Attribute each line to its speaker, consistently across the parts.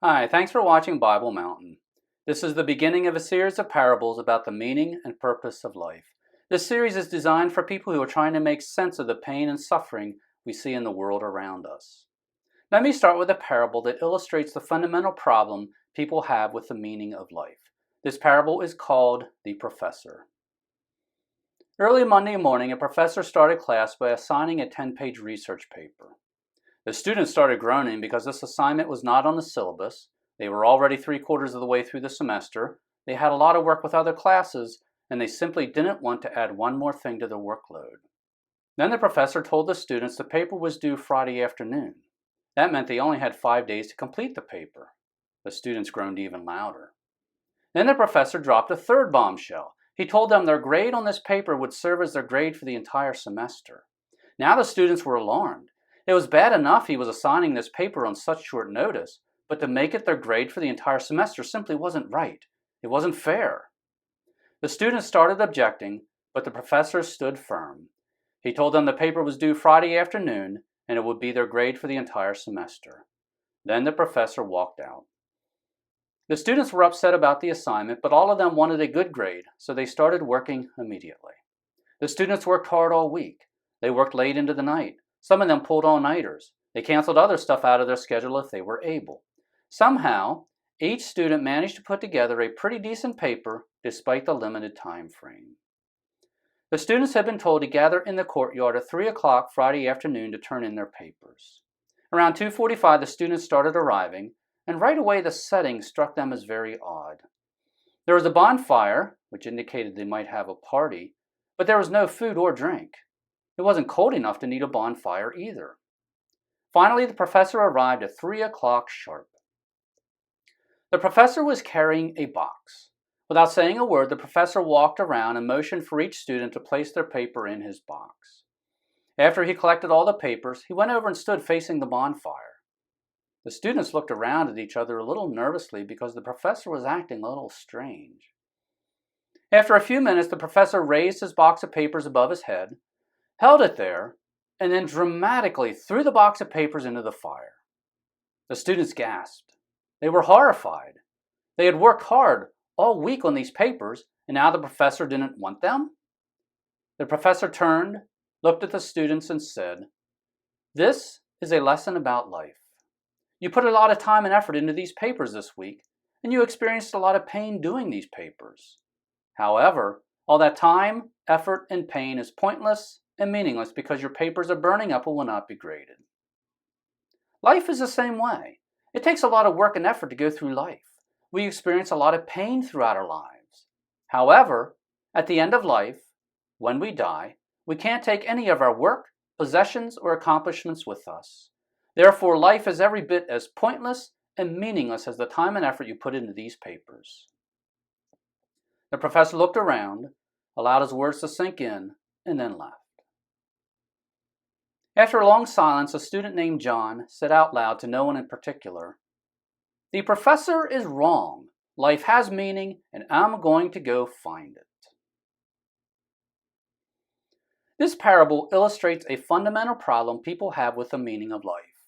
Speaker 1: Hi, thanks for watching Bible Mountain. This is the beginning of a series of parables about the meaning and purpose of life. This series is designed for people who are trying to make sense of the pain and suffering we see in the world around us. Let me start with a parable that illustrates the fundamental problem people have with the meaning of life. This parable is called The Professor. Early Monday morning, a professor started class by assigning a 10-page research paper. The students started groaning because this assignment was not on the syllabus. They were already 3/4 of the way through the semester. They had a lot of work with other classes, and they simply didn't want to add one more thing to their workload. Then the professor told the students the paper was due Friday afternoon. That meant they only had 5 days to complete the paper. The students groaned even louder. Then the professor dropped a third bombshell. He told them their grade on this paper would serve as their grade for the entire semester. Now the students were alarmed. It was bad enough he was assigning this paper on such short notice, but to make it their grade for the entire semester simply wasn't right. It wasn't fair. The students started objecting, but the professor stood firm. He told them the paper was due Friday afternoon, and it would be their grade for the entire semester. Then the professor walked out. The students were upset about the assignment, but all of them wanted a good grade, so they started working immediately. The students worked hard all week. They worked late into the night. Some of them pulled all-nighters. They canceled other stuff out of their schedule if they were able. Somehow, each student managed to put together a pretty decent paper despite the limited time frame. The students had been told to gather in the courtyard at 3 o'clock Friday afternoon to turn in their papers. Around 2:45, the students started arriving, and right away the setting struck them as very odd. There was a bonfire, which indicated they might have a party, but there was no food or drink. It wasn't cold enough to need a bonfire either. Finally, the professor arrived at 3 o'clock sharp. The professor was carrying a box. Without saying a word, the professor walked around and motioned for each student to place their paper in his box. After he collected all the papers, he went over and stood facing the bonfire. The students looked around at each other a little nervously because the professor was acting a little strange. After a few minutes, the professor raised his box of papers above his head, held it there, and then dramatically threw the box of papers into the fire. The students gasped. They were horrified. They had worked hard all week on these papers, and now the professor didn't want them? The professor turned, looked at the students, and said, "This is a lesson about life. You put a lot of time and effort into these papers this week, and you experienced a lot of pain doing these papers. However, all that time, effort, and pain is pointless and meaningless because your papers are burning up and will not be graded." Life is the same way. It takes a lot of work and effort to go through life. We experience a lot of pain throughout our lives. However, at the end of life, when we die, we can't take any of our work, possessions, or accomplishments with us. Therefore, life is every bit as pointless and meaningless as the time and effort you put into these papers. The professor looked around, allowed his words to sink in, and then left. After a long silence, a student named John said out loud to no one in particular, "The professor is wrong. Life has meaning, and I'm going to go find it." This parable illustrates a fundamental problem people have with the meaning of life.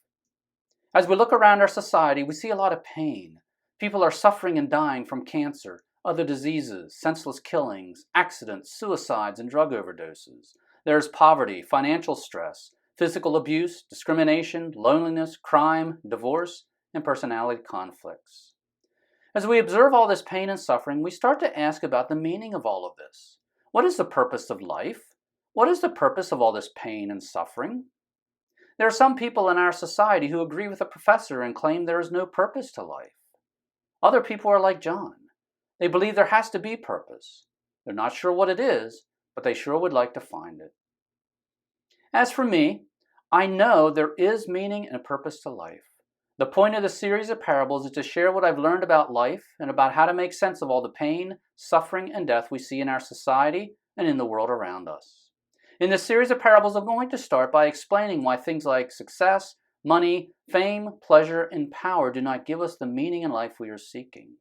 Speaker 1: As we look around our society, we see a lot of pain. People are suffering and dying from cancer, other diseases, senseless killings, accidents, suicides, and drug overdoses. There's poverty, financial stress, physical abuse, discrimination, loneliness, crime, divorce, and personality conflicts. As we observe all this pain and suffering, we start to ask about the meaning of all of this. What is the purpose of life? What is the purpose of all this pain and suffering? There are some people in our society who agree with the professor and claim there is no purpose to life. Other people are like John. They believe there has to be purpose. They're not sure what it is, but they sure would like to find it. As for me, I know there is meaning and a purpose to life. The point of the series of parables is to share what I've learned about life and about how to make sense of all the pain, suffering, and death we see in our society and in the world around us. In this series of parables, I'm going to start by explaining why things like success, money, fame, pleasure, and power do not give us the meaning in life we are seeking.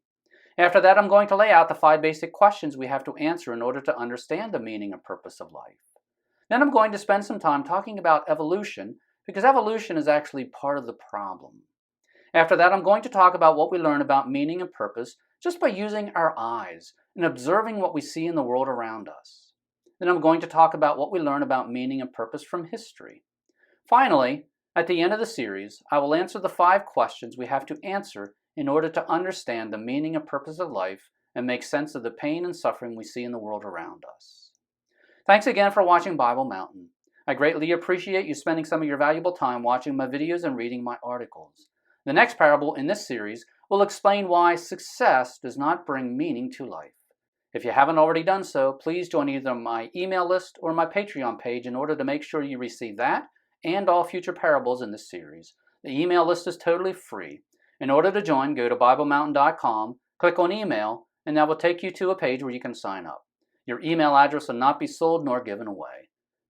Speaker 1: After that, I'm going to lay out the 5 basic questions we have to answer in order to understand the meaning and purpose of life. Then I'm going to spend some time talking about evolution, because evolution is actually part of the problem. After that, I'm going to talk about what we learn about meaning and purpose just by using our eyes and observing what we see in the world around us. Then I'm going to talk about what we learn about meaning and purpose from history. Finally, at the end of the series, I will answer the 5 questions we have to answer in order to understand the meaning and purpose of life and make sense of the pain and suffering we see in the world around us. Thanks again for watching Bible Mountain. I greatly appreciate you spending some of your valuable time watching my videos and reading my articles. The next parable in this series will explain why success does not bring meaning to life. If you haven't already done so, please join either my email list or my Patreon page in order to make sure you receive that and all future parables in this series. The email list is totally free. In order to join, go to BibleMountain.com, click on email, and that will take you to a page where you can sign up. Your email address will not be sold nor given away.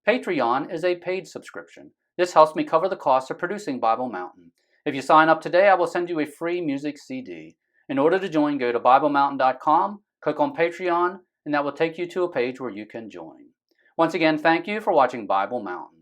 Speaker 1: Patreon is a paid subscription. This helps me cover the cost of producing Bible Mountain. If you sign up today, I will send you a free music CD. In order to join, go to BibleMountain.com, click on Patreon, and that will take you to a page where you can join. Once again, thank you for watching Bible Mountain.